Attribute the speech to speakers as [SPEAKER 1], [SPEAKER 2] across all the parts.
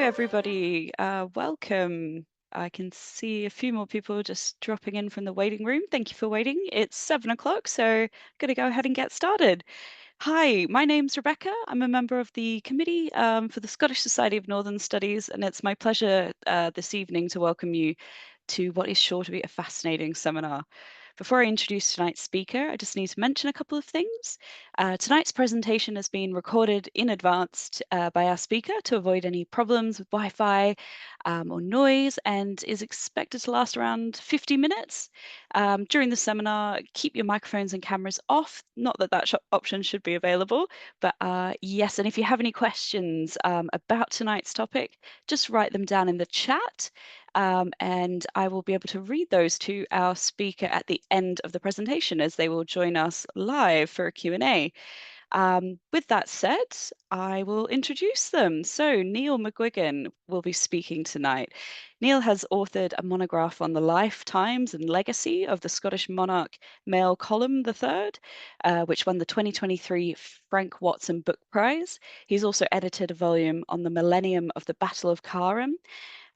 [SPEAKER 1] everybody. Welcome. I can see a few more people just dropping in from the waiting room. Thank you for waiting. It's 7 o'clock, so I'm going to go ahead and get started. Hi, my name's Rebecca. I'm a member of the committee for the Scottish Society of Northern Studies, and it's my pleasure this evening to welcome you to what is sure to be a fascinating seminar. Before I introduce tonight's speaker, I just need to mention a couple of things. Tonight's presentation has been recorded in advance by our speaker to avoid any problems with Wi-Fi or noise, and is expected to last around 50 minutes. During the seminar, keep your microphones and cameras off. Not that that option should be available, but yes, and if you have any questions about tonight's topic, just write them down in the chat. And I will be able to read those to our speaker at the end of the presentation, as they will join us live for a Q&A. With that said, I will introduce them. So Neil McGuigan will be speaking tonight. Neil has authored a monograph on the life, times and legacy of the Scottish monarch Mael Colum III, which won the 2023 Frank Watson Book Prize. He's also edited a volume on the millennium of the Battle of Carham,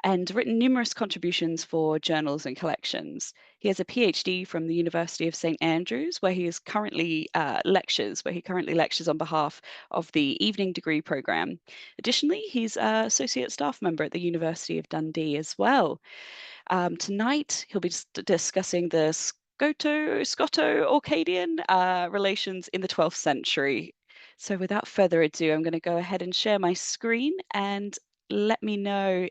[SPEAKER 1] and written numerous contributions for journals and collections. He has a PhD from the University of St Andrews, where he currently lectures on behalf of the evening degree program. Additionally, he's an associate staff member at the University of Dundee as well. Tonight, he'll be discussing the Scoto Orcadian relations in the 12th century. So without further ado, I'm going to go ahead and share my screen, and let me know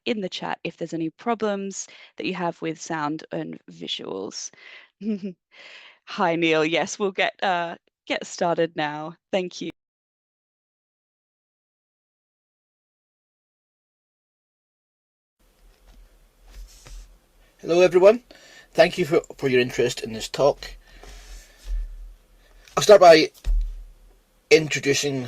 [SPEAKER 1] in the chat if there's any problems that you have with sound and visuals. Hi, Neil. Yes, we'll get started now. Thank you.
[SPEAKER 2] Hello everyone, thank you for your interest in this talk. I'll start by introducing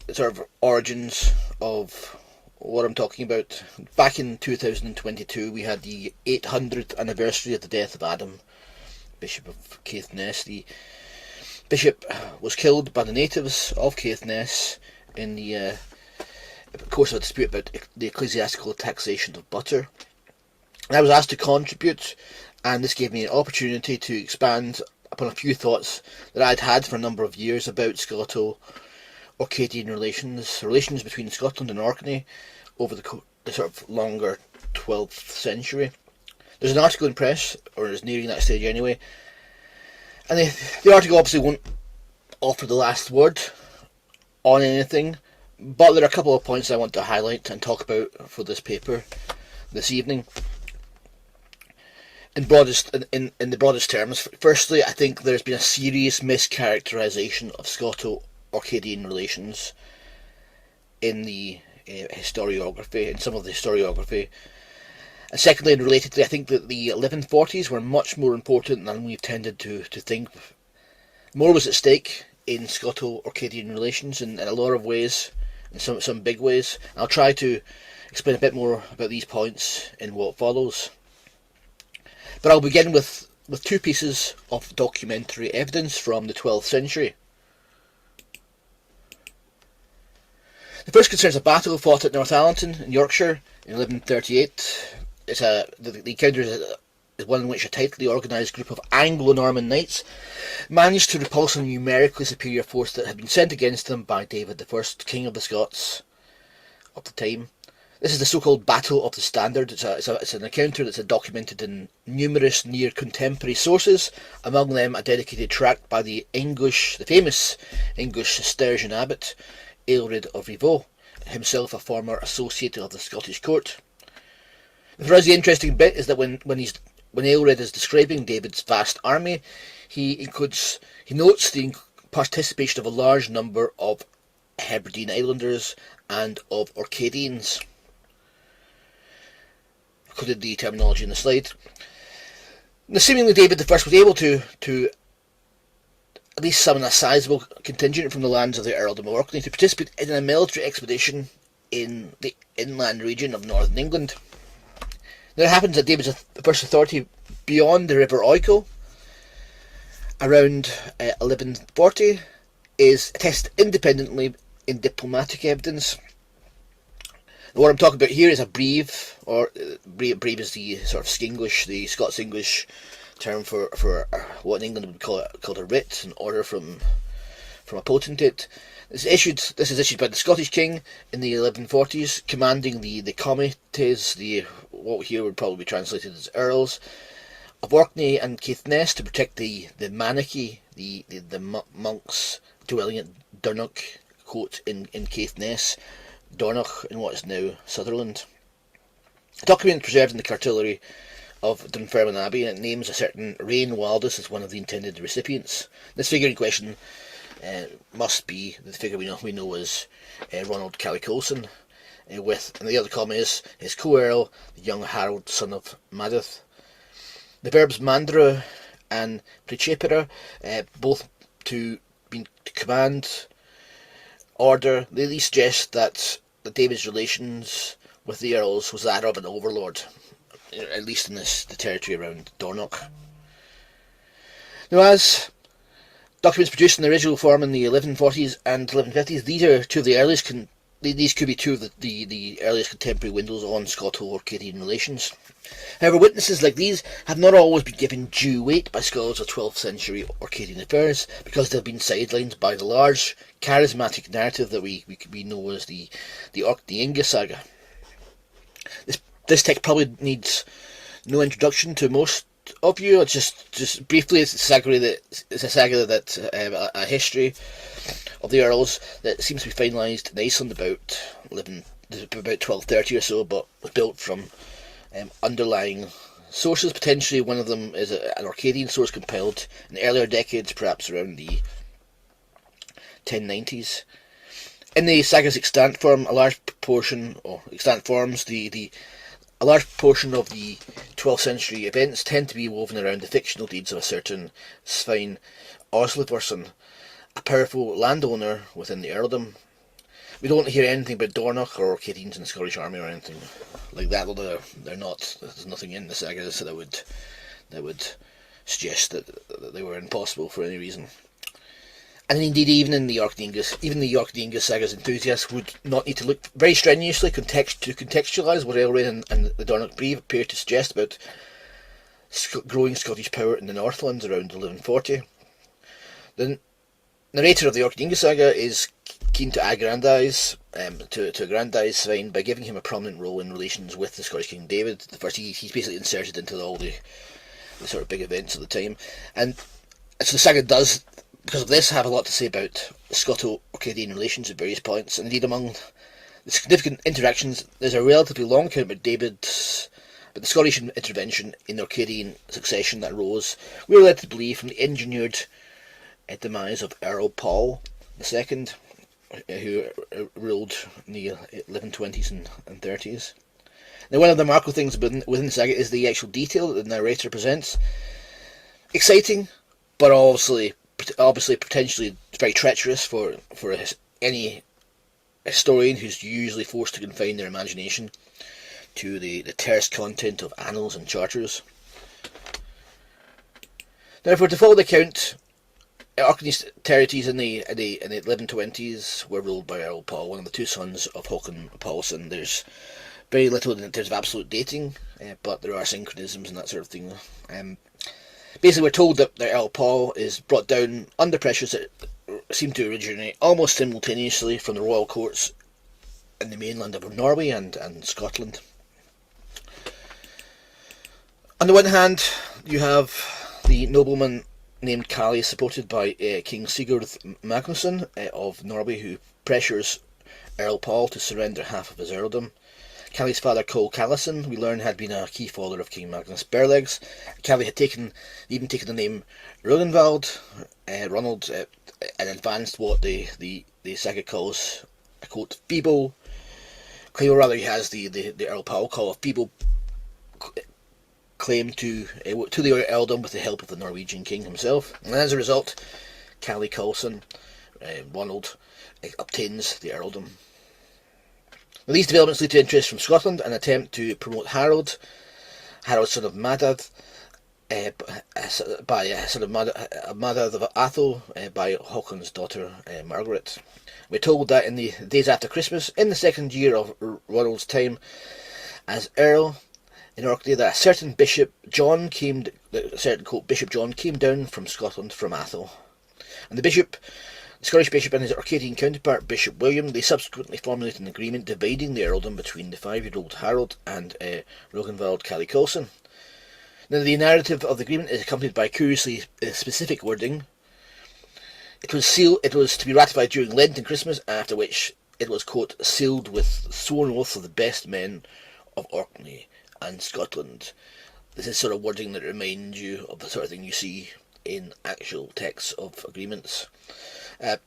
[SPEAKER 2] the sort of origins of what I'm talking about. Back in 2022 we had the 800th anniversary of the death of Adam, Bishop of Caithness. The bishop was killed by the natives of Caithness in the course of a dispute about the ecclesiastical taxation of butter. I was asked to contribute, and this gave me an opportunity to expand upon a few thoughts that I'd had for a number of years about Scoto-Orcadian relations between Scotland and Orkney over the sort of longer 12th century. There's an article in press, or is nearing that stage anyway, and the article obviously won't offer the last word on anything, but there are a couple of points I want to highlight and talk about for this paper this evening. In the broadest terms, firstly, I think there's been a serious mischaracterisation of Scoto-Orcadian relations in the historiography, in some of the historiography. And secondly, and relatedly, I think that the 1140s were much more important than we've tended to think. More was at stake in Scoto-Orcadian relations in a lot of ways, in some big ways. I'll try to explain a bit more about these points in what follows. But I'll begin with two pieces of documentary evidence from the 12th century. The first concerns a battle fought at Northallerton in Yorkshire in 1138. The encounter is one in which a tightly organised group of Anglo-Norman knights managed to repulse a numerically superior force that had been sent against them by David I, King of the Scots of the time. This is the so-called Battle of the Standard. It's an encounter that's documented in numerous near-contemporary sources, among them a dedicated tract by the famous English Cistercian abbot, Aelred of Rievaulx, himself a former associate of the Scottish court. For us, the interesting bit is that when Aelred is describing David's vast army, he notes the participation of a large number of Hebridean Islanders and of Orcadians. Included the terminology in the slide. Now, seemingly David I was able to at least summon a sizable contingent from the lands of the Earldom of Orkney to participate in a military expedition in the inland region of northern England. Now, it happens that David's first authority beyond the River Oiko around 1140 is attested independently in diplomatic evidence. What I'm talking about here is a breve, or breve is the sort of Skinglish, the Scots English term for what in England would call called a writ, an order from a potentate. This is issued by the Scottish king in the 1140s, commanding the comites, the what here would probably be translated as earls of Orkney and Caithness, to protect the monarchy, the monks dwelling at Dornoch, quote, in Caithness, Dornoch in what is now Sutherland. A document preserved in the cartulary of Dunfermline Abbey, and it names a certain Rain Wildus as one of the intended recipients. This figure in question must be the figure we know as Ronald Cally Coulson, with, and the other comma is his co-earl, the young Harold, son of Madeth. The verbs mandra and precepere, both to command, order, they at least suggest that David's relations with the earls was that of an overlord, at least in the territory around Dornoch. Now, as documents produced in the original form in the 1140s and 1150s, these are two of the earliest. These could be two of the earliest contemporary windows on Scoto-Orcadian relations. However, witnesses like these have not always been given due weight by scholars of 12th century Orcadian affairs, because they've been sidelined by the large, charismatic narrative that we know as the Orkney saga. This text probably needs no introduction to most of you. Just briefly, it's a saga that a history of the earls that seems to be finalised in Iceland about 1230 or so, but was built from underlying sources. Potentially one of them is an Orcadian source compiled in earlier decades, perhaps around the 1090s. In the saga's extant form, a large portion of the 12th century events tend to be woven around the fictional deeds of a certain Svein Osleifsson, a powerful landowner within the earldom. We don't hear anything about Dornoch or Orcadians in the Scottish army or anything like that, although they're not. There's nothing in the sagas that would suggest that they were impossible for any reason. And indeed, even the Orkney saga's enthusiasts would not need to look very strenuously to contextualise what Aelred and the Dornoch Breve appear to suggest about growing Scottish power in the Northlands around 1140. The narrator of the Orkney saga is keen to aggrandise Svein by giving him a prominent role in relations with the Scottish King David. He's basically inserted into all the sort of big events of the time, and so the saga does, because of this, have a lot to say about Scoto-Orcadian relations at various points. And indeed, among the significant interactions, there's a relatively long account about the Scottish intervention in the Orcadian succession that arose, we are led to believe, from the engineered demise of Earl Paul II, who ruled in the 1120s and 30s. Now, one of the remarkable things within the saga is the actual detail that the narrator presents. Exciting, but obviously potentially very treacherous for any historian who's usually forced to confine their imagination to the terse content of annals and charters. Now, if we're to follow the account, Orkney's territories in the 1120s were ruled by Earl Paul, one of the two sons of Håkon Paulson. There's very little in terms of absolute dating, but there are synchronisms and that sort of thing. Basically, we're told that Earl Paul is brought down under pressures that seem to originate almost simultaneously from the royal courts in the mainland of Norway and Scotland. On the one hand, you have the nobleman named Cally, supported by King Sigurd Magnusson of Norway, who pressures Earl Paul to surrender half of his earldom. Cally's father, Cole Callison, we learn, had been a key follower of King Magnus Berlegs. Cally had even taken the name Rognvald, Ronald, and advanced what the saga calls a quote feeble claim, or rather he has the Earl Paul call a feeble claim to the earldom with the help of the Norwegian king himself. And as a result, Cally Coulson, Ronald, obtains the earldom. Now, these developments lead to interest from Scotland, an attempt to promote Harold, son of Madad, by sort of mother of Athol, by Hawkins' daughter Margaret. We're told that in the days after Christmas, in the second year of Ronald's time as Earl in Orkney, that a certain Bishop John came, Bishop John came down from Scotland from Athol, and the Scottish bishop and his Orcadian counterpart, Bishop William, they subsequently formulated an agreement dividing the earldom between the 5-year-old Harold and Rognvald Cally Coulson. Now, the narrative of the agreement is accompanied by curiously specific wording. It was to be ratified during Lent and Christmas, after which it was, quote, sealed with sworn oaths of the best men of Orkney and Scotland. This is sort of wording that reminds you of the sort of thing you see in actual texts of agreements. But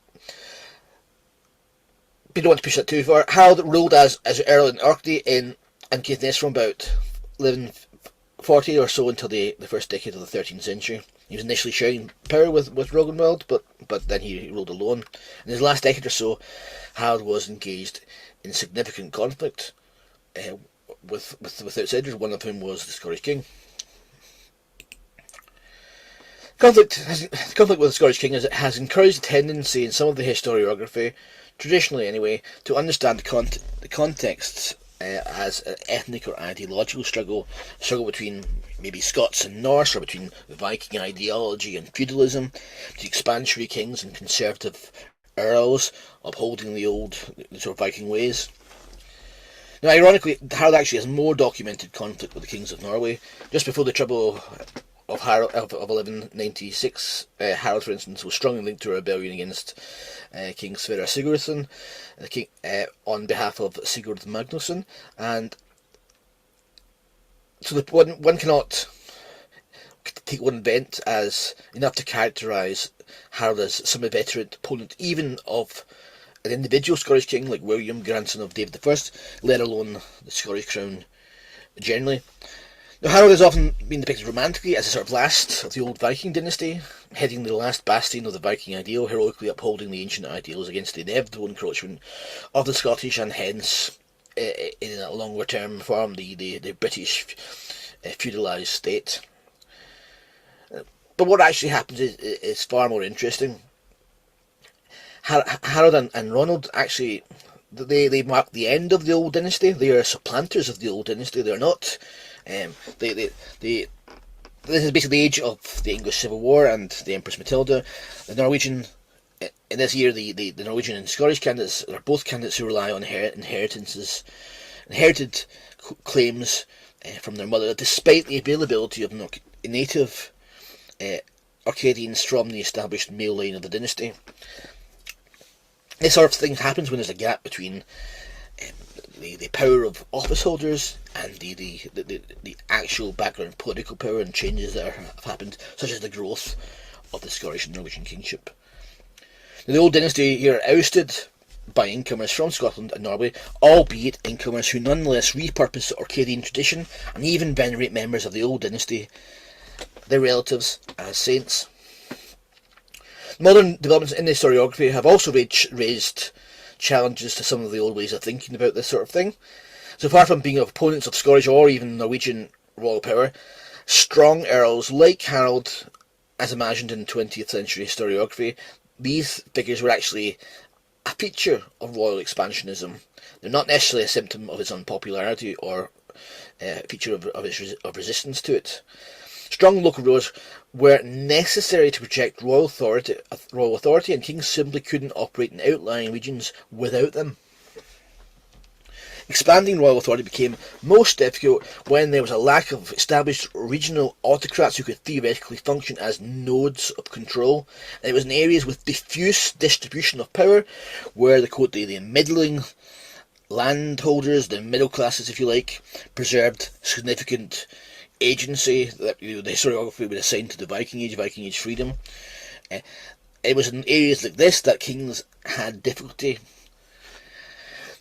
[SPEAKER 2] you don't want to push that too far. Harold ruled as Earl in Orkney and Caithness from about 1140 or so until the first decade of the 13th century. He was initially sharing power with Rognvald, but then he ruled alone. In his last decade or so, Harold was engaged in significant conflict with outsiders, one of whom was the Scottish king. Conflict with the Scottish king has encouraged a tendency in some of the historiography, traditionally anyway, to understand the contexts as an ethnic or ideological struggle between maybe Scots and Norse, or between Viking ideology and feudalism, the expansionary kings and conservative earls upholding the sort of Viking ways. Now, ironically, Harold actually has more documented conflict with the kings of Norway. Just before the Trouble of 1196, Harold, for instance, was strongly linked to a rebellion against King Sverre Sigurdsson, on behalf of Sigurd Magnusson, and so one cannot take one event as enough to characterise Harold as some inveterate opponent, even of an individual Scottish king like William, grandson of David I, let alone the Scottish crown generally. Now, Harold has often been depicted romantically as a sort of last of the old Viking dynasty, heading the last bastion of the Viking ideal, heroically upholding the ancient ideals against the inevitable encroachment of the Scottish and hence, in a longer term form, the British feudalised state. But what actually happens is far more interesting. Harold and Ronald actually, they mark the end of the old dynasty. They are supplanters of the old dynasty. They're not. This is basically the age of the English Civil War and the Empress Matilda. The Norwegian, in this year, the Norwegian and Scottish candidates are both candidates who rely on inherited claims from their mother, despite the availability of native Orcadians from the established male line of the dynasty. This sort of thing happens when there's a gap between the power of office holders and the actual background political power and changes that have happened, such as the growth of the Scottish and Norwegian kingship. Now, the old dynasty here ousted by incomers from Scotland and Norway, albeit incomers who nonetheless repurpose the Orcadian tradition and even venerate members of the old dynasty, their relatives, as saints. Modern developments in the historiography have also raised challenges to some of the old ways of thinking about this sort of thing. So far from being opponents of Scottish or even Norwegian royal power, strong earls like Harold, as imagined in 20th century historiography, these figures were actually a feature of royal expansionism. They're not necessarily a symptom of its unpopularity or a feature of resistance to it. Strong local rulers were necessary to project royal authority, and kings simply couldn't operate in outlying regions without them. Expanding royal authority became most difficult when there was a lack of established regional autocrats who could theoretically function as nodes of control, and it was in areas with diffuse distribution of power where the middling landholders, the middle classes if you like, preserved significant agency that the historiography would assign to the Viking Age freedom. It was in areas like this that kings had difficulty.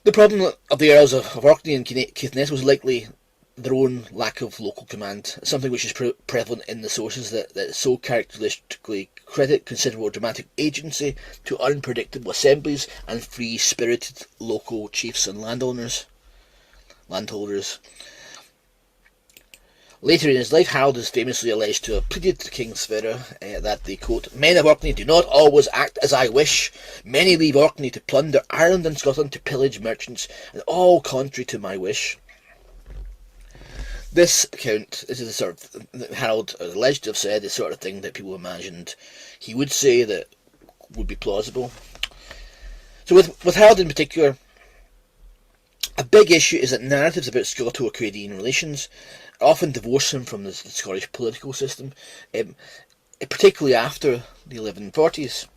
[SPEAKER 2] The problem of the Earls of Orkney and Caithness was likely their own lack of local command, something which is prevalent in the sources that so characteristically credit considerable dramatic agency to unpredictable assemblies and free-spirited local chiefs and landholders. Later in his life, Harold is famously alleged to have pleaded to King Sverre that the, quote, "men of Orkney do not always act as I wish. Many leave Orkney to plunder Ireland and Scotland, to pillage merchants, and all contrary to my wish." This account, this is the sort of, Harold is alleged to have said, the sort of thing that people imagined he would say that would be plausible. So with Harold in particular, a big issue is that narratives about Scoto-Orcadian relations often divorce him from the Scottish political system, particularly after the 1140s.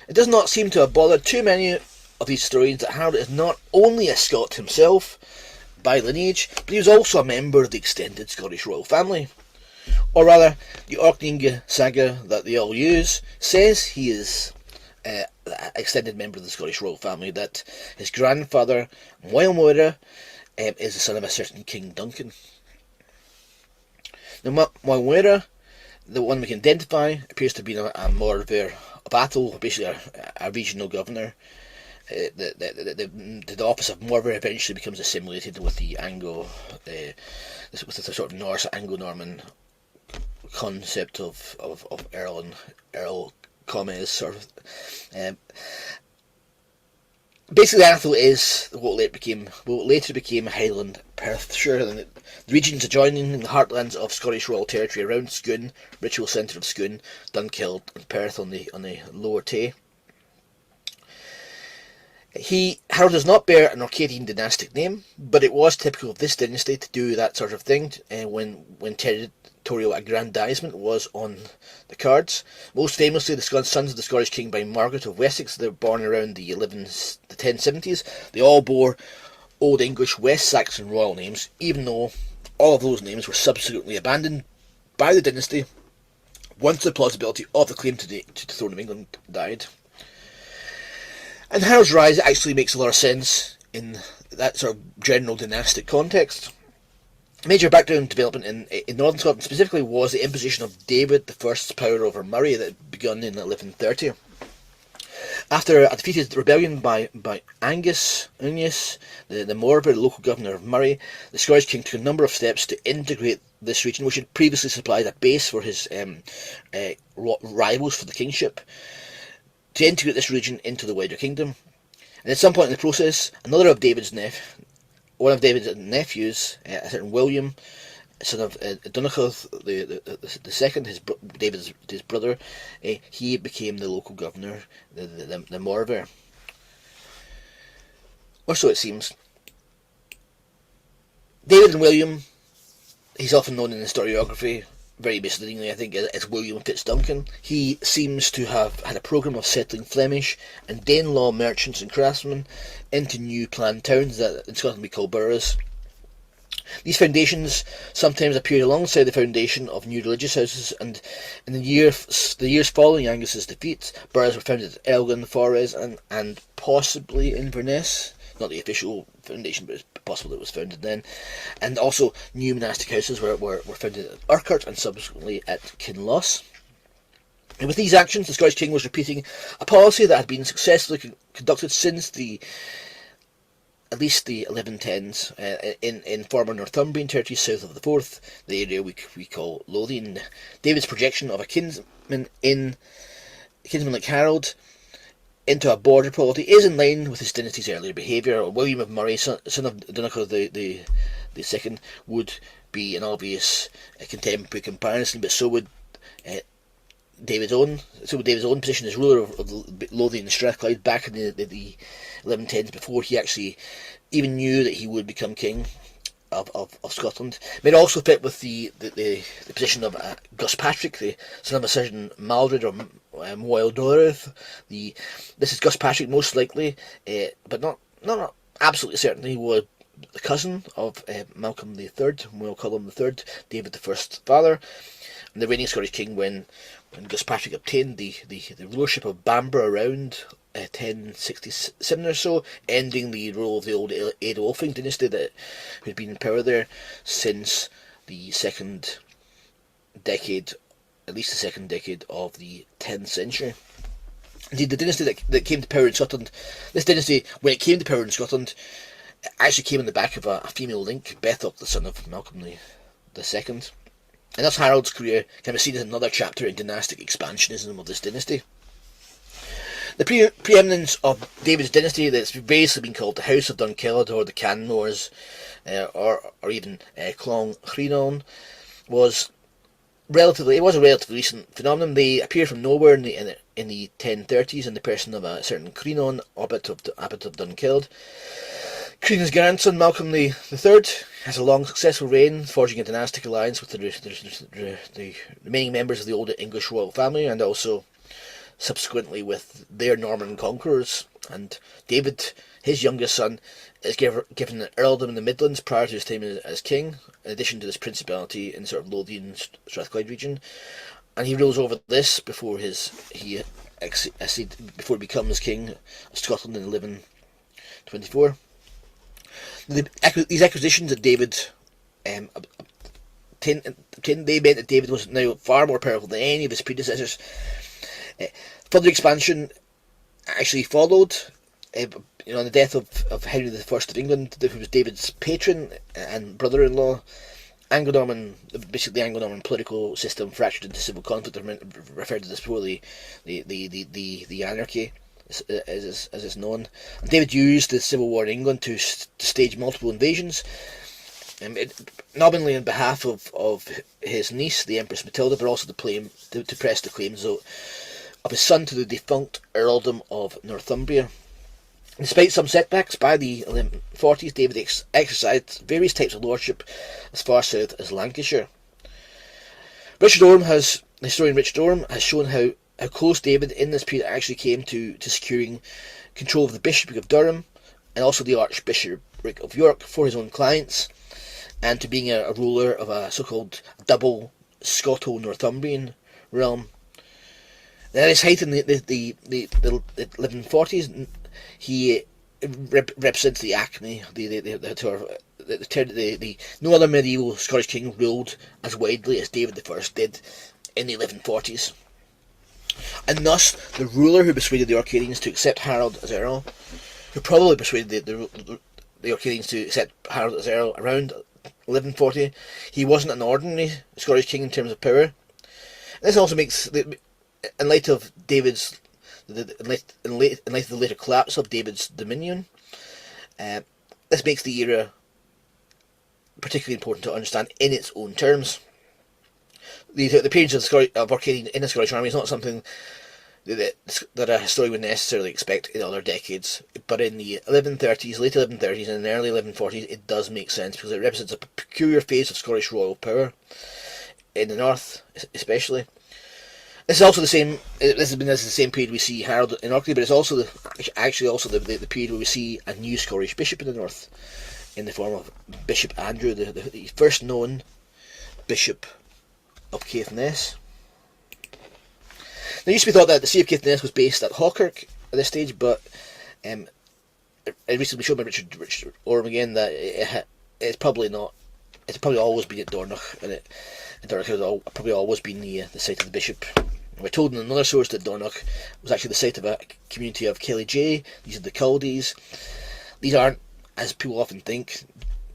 [SPEAKER 2] It does not seem to have bothered too many of these stories that Harold is not only a Scot himself by lineage, but he was also a member of the extended Scottish royal family. Or rather, the Orkney saga that they all use says he is an extended member of the Scottish royal family, that his grandfather, Moelmoira, is the son of a certain King Duncan. Now, Moelmoira, the one we can identify, appears to have been a Morver Battle, basically a regional governor. The office of Morver eventually becomes assimilated with the with the sort of Norse Anglo-Norman concept of Earl and Earl Commes, sort of. Basically, Atholl is what later became Highland Perthshire, and the regions adjoining the heartlands of Scottish Royal Territory around Scone, ritual centre of Scone, Dunkeld, and Perth on the Lower Tay. Harold does not bear an Orcadian dynastic name, but it was typical of this dynasty to do that sort of thing when territorial aggrandisement was on the cards. Most famously, the sons of the Scottish king by Margaret of Wessex. They were born around the 1070s. They all bore Old English West Saxon royal names, even though all of those names were subsequently abandoned by the dynasty once the plausibility of the claim to the throne of England died. And Harold's rise actually makes a lot of sense in that sort of general dynastic context. A major background development in northern Scotland specifically was the imposition of David I's power over Murray that had begun in 1130. After a defeated rebellion by Angus, the Morver, the local governor of Murray, the Scottish king took a number of steps to integrate this region, which had previously supplied a base for his rivals for the kingship, to integrate this region into the wider kingdom. And at some point in the process, one of David's nephews, a certain William, son of Donnchadh the second, David's brother, he became the local governor, the Morver. Or so it seems. David and William, he's often known in historiography, very misleadingly I think, as William Fitzduncan. He seems to have had a programme of settling Flemish and Danelaw merchants and craftsmen into new planned towns that in Scotland we call boroughs. These foundations sometimes appeared alongside the foundation of new religious houses, and in the years following Angus's defeat, boroughs were founded at Elgin, Forres, and possibly Inverness. Not the official foundation, but it's possible it was founded then. And also new monastic houses were founded at Urquhart and subsequently at Kinloss. And with these actions, the Scottish king was repeating a policy that had been successfully conducted since at least the 1110s in former Northumbrian territory south of the Forth, the area we call Lothian. David's projection of a kinsman like Harold into a border polity is in line with his dynasty's earlier behaviour. William of Murray, son of Donnchadh the second, would be an obvious contemporary comparison, but so would David's own position as ruler of Lothian and Strathclyde back in the 1110s, before he actually even knew that he would become king of Scotland. It may also fit with the position of Gus Patrick, the son of a certain Maldred or Moel-Dorith. This is Gus Patrick most likely, but not absolutely certain. He was the cousin of Malcolm III, Moel Colum III, David I's father, and the reigning Scottish king when Gus Patrick obtained the rulership of Bamburgh around 1067 or so, ending the rule of the old Aedolfing dynasty that had been in power there since the second decade, at least the second decade of the 10th century. Indeed, the dynasty that came to power in Scotland, this dynasty, when it came to power in Scotland, actually came on the back of a female link, Bethoc, the son of Malcolm the Second. And thus Harold's career can be seen as another chapter in dynastic expansionism of this dynasty. The preeminence of David's dynasty, that's variously been called the House of Dunkeld or the Canmores, or even Clong Chrinon, was a relatively recent phenomenon. They appear from nowhere in the 1030s in the person of a certain Chrinon, abbot of Dunkeld. Crinon's grandson Malcolm the Third has a long successful reign, forging a dynastic alliance with the remaining members of the old English royal family, and also subsequently with their Norman conquerors. And David, his youngest son, is given an earldom in the Midlands prior to his time as king, in addition to this principality in sort of Lothian Strathclyde region, and he rules over this before he becomes king of Scotland in 1124. These acquisitions that David they meant that David was now far more powerful than any of his predecessors. Further expansion actually followed. On the death of Henry the First of England, who was David's patron and brother-in-law, basically the Anglo-Norman political system fractured into civil conflict. I referred to this before, the anarchy, as it's known. And David used the civil war in England to stage multiple invasions, not only on behalf of his niece, the Empress Matilda, but also to press the claims of his son to the defunct earldom of Northumbria. Despite some setbacks, by the 1140s, David exercised various types of lordship as far south as Lancashire. The historian Richard Orme has shown how close David in this period actually came to securing control of the bishopric of Durham and also the archbishopric of York for his own clients, and to being a ruler of a so-called double Scoto-Northumbrian realm. At his height in the 1140s, he represents the acme. No other medieval Scottish king ruled as widely as David I did in the 1140s. And thus, the ruler who persuaded the Orcadians to accept Harold as Earl, who probably persuaded the Orcadians to accept Harold as Earl around 1140, he wasn't an ordinary Scottish king in terms of power. This also makes, in light of David's, in light of the later collapse of David's dominion, this makes the era particularly important to understand in its own terms. The appearance of Orcadian in the Scottish army is not something that a historian would necessarily expect in other decades, but in the 1130s, late 1130s and early 1140s, it does make sense because it represents a peculiar phase of Scottish royal power in the north, especially. This is also the same. This is the same period we see Harold in Orkney, but it's also the period where we see a new Scottish bishop in the north, in the form of Bishop Andrew, the first known bishop of Caithness. Now, it used to be thought that the See of Caithness was based at Hawkirk at this stage, but it recently showed by Richard Orme again that it's probably not. It's probably always been at Dornoch, and Dornoch has probably always been the site of the bishop. We're told in another source that Dornoch was actually the site of a community of Kelly J. These are the Chaldees. These aren't, as people often think,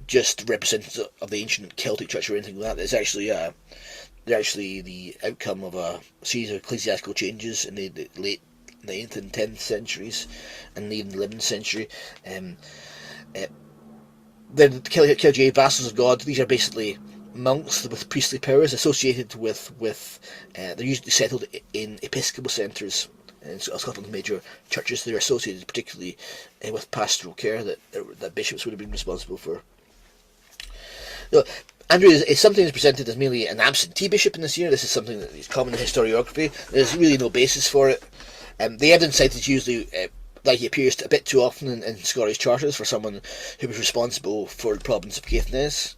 [SPEAKER 2] just representatives of the ancient Celtic church or anything like that. It's actually they're actually the outcome of a series of ecclesiastical changes in the late 9th and 10th centuries, and even the 11th century. The Kelly J. vassals of God. These are basically monks with priestly powers associated with they're usually settled in episcopal centres in Scotland's major churches. They're associated particularly with pastoral care that bishops would have been responsible for. Andrew is sometimes presented as merely an absentee bishop in this year. This is something that is common in historiography. There's really no basis for it. The evidence cited is usually that he appears a bit too often in Scottish charters for someone who was responsible for the province of Caithness,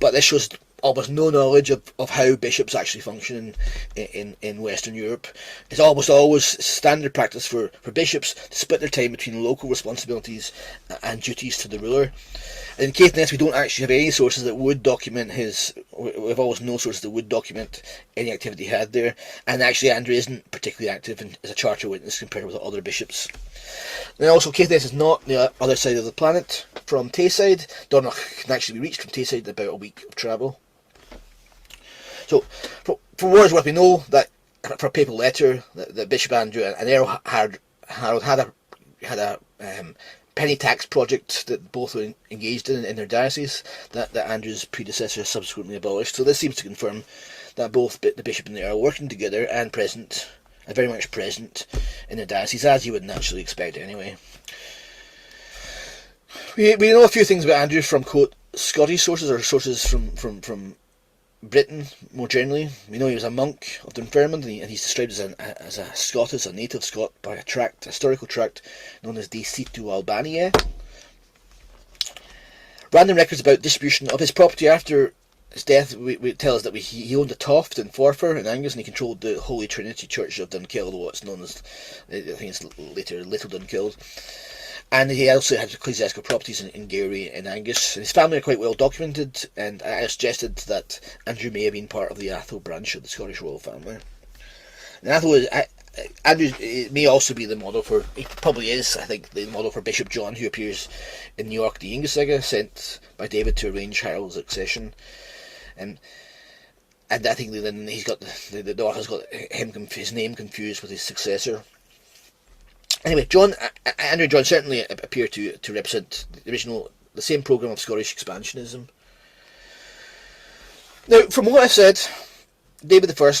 [SPEAKER 2] but this shows almost no knowledge of how bishops actually function in Western Europe. It's almost always standard practice for bishops to split their time between local responsibilities and duties to the ruler. In Caithness, we don't actually have any sources that would document we've always no sources that would document any activity he had there, and actually Andrew isn't particularly active as a charter witness compared with other bishops. And also, Caithness is not the other side of the planet. from Tayside. Dornoch can actually be reached from Tayside in about a week of travel. So, for what it's worth, we know that for a papal letter, that Bishop Andrew and Earl Harold had a penny tax project that both were engaged in their diocese that Andrew's predecessor subsequently abolished. So this seems to confirm that both the bishop and the earl working together and present, are very much present in the diocese, as you would naturally expect anyway. We know a few things about Andrew from, quote, Scottish sources, or sources from Britain more generally. We know he was a monk of Dunfermline, and he's described as a Scotist, a native Scot, by a historical tract known as De Situ Albaniae. Random records about distribution of his property after his death we tell us that he owned a toft in Forfar in Angus, and he controlled the Holy Trinity Church of Dunkeld, or what's known as, I think it's later Little Dunkeld. And he also had ecclesiastical properties in Gowrie and Angus. His family are quite well documented, and I suggested that Andrew may have been part of the Atholl branch of the Scottish royal family. And Andrew may also be the model for, he probably is, I think, the model for Bishop John, who appears in the Orcadian saga, sent by David to arrange Harold's succession. And I think that then he's got the author's got his name confused with his successor. Anyway, Andrew and John certainly appear to represent the same programme of Scottish expansionism. Now, from what I've said, David I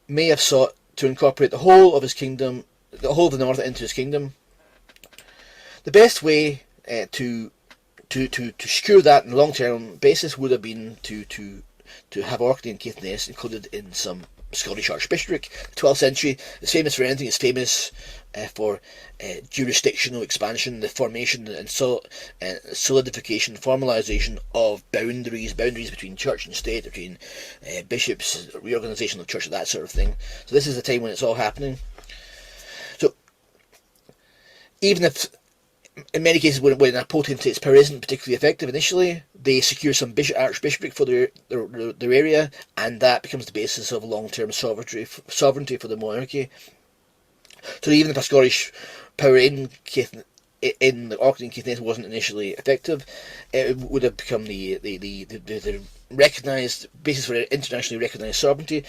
[SPEAKER 2] may have sought to incorporate the whole of his kingdom, the whole of the north into his kingdom. The best way to secure that on a long-term basis would have been to have Orkney and Caithness included in some Scottish archbishopric. The 12th century is famous for anything. It's famous for jurisdictional expansion, the formation and solidification, formalisation of boundaries between church and state, between bishops, reorganisation of the church, that sort of thing. So this is the time when it's all happening. So even if in many cases when a potentate's power isn't particularly effective initially, they secure some archbishopric for their area, and that becomes the basis of long-term sovereignty for the monarchy. So even if a Scottish power in the Orkney and Caithness wasn't initially effective, it would have become the recognised basis for internationally recognised sovereignty.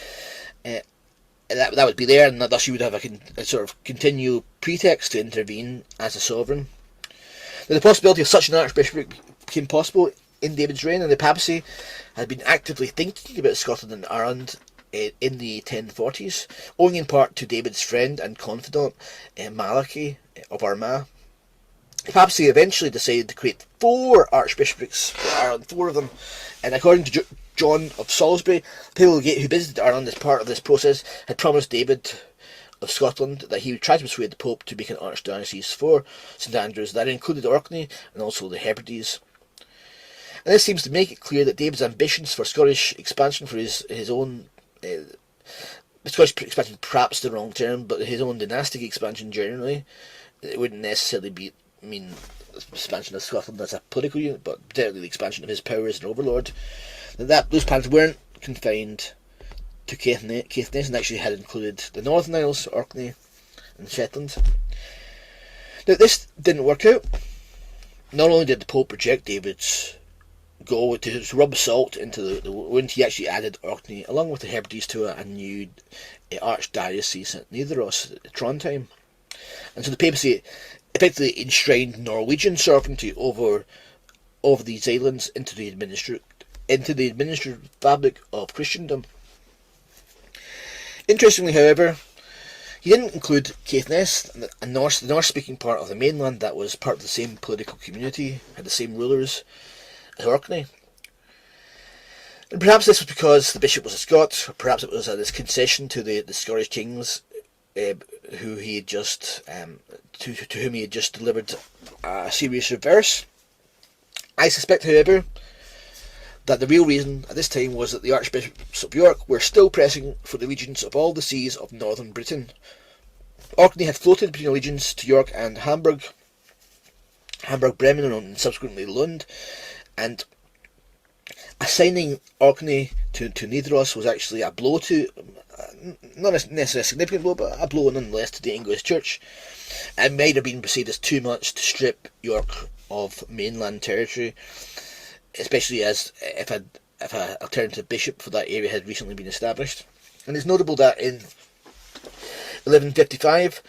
[SPEAKER 2] That would be there, and thus you would have a sort of continual pretext to intervene as a sovereign. Now, the possibility of such an archbishopric became possible in David's reign, and the papacy had been actively thinking about Scotland and Ireland in the 1040s, owing in part to David's friend and confidant Malachy of Armagh. The papacy eventually decided to create 4 archbishoprics for Ireland, 4 of them, and according to John of Salisbury, Papal Legate, who visited Ireland as part of this process, had promised David of Scotland that he would try to persuade the Pope to make an archdiocese for St Andrews that included Orkney and also the Hebrides. And this seems to make it clear that David's ambitions for Scottish expansion, for his own Scottish expansion, perhaps the wrong term, but his own dynastic expansion generally, it wouldn't necessarily mean expansion of Scotland as a political unit, but certainly the expansion of his power as an overlord. Those plans weren't confined to Caithness, and actually had included the Northern Isles, Orkney and Shetland. Now this didn't work out. Not only did the Pope reject David's goal to rub salt into the wound, he actually added Orkney along with the Hebrides to a new archdiocese at Nidaros, Trondheim. And so the papacy effectively enshrined Norwegian sovereignty over these islands into the administrative fabric of Christendom. Interestingly, however, he didn't include Caithness, the Norse-speaking part of the mainland that was part of the same political community, had the same rulers as Orkney. And perhaps this was because the bishop was a Scot, or perhaps it was this concession to the Scottish kings, who he had just to whom he had just delivered a serious reverse. I suspect, however, that the real reason at this time was that the Archbishops of York were still pressing for the allegiance of all the sees of northern Britain. Orkney had floated between allegiance to York and Hamburg, Bremen, and subsequently Lund, and assigning Orkney to Nidaros was actually a blow to not necessarily a significant blow, but a blow nonetheless to the English Church. It might have been perceived as too much to strip York of mainland territory, especially as if an alternative bishop for that area had recently been established. And it's notable that in 1155,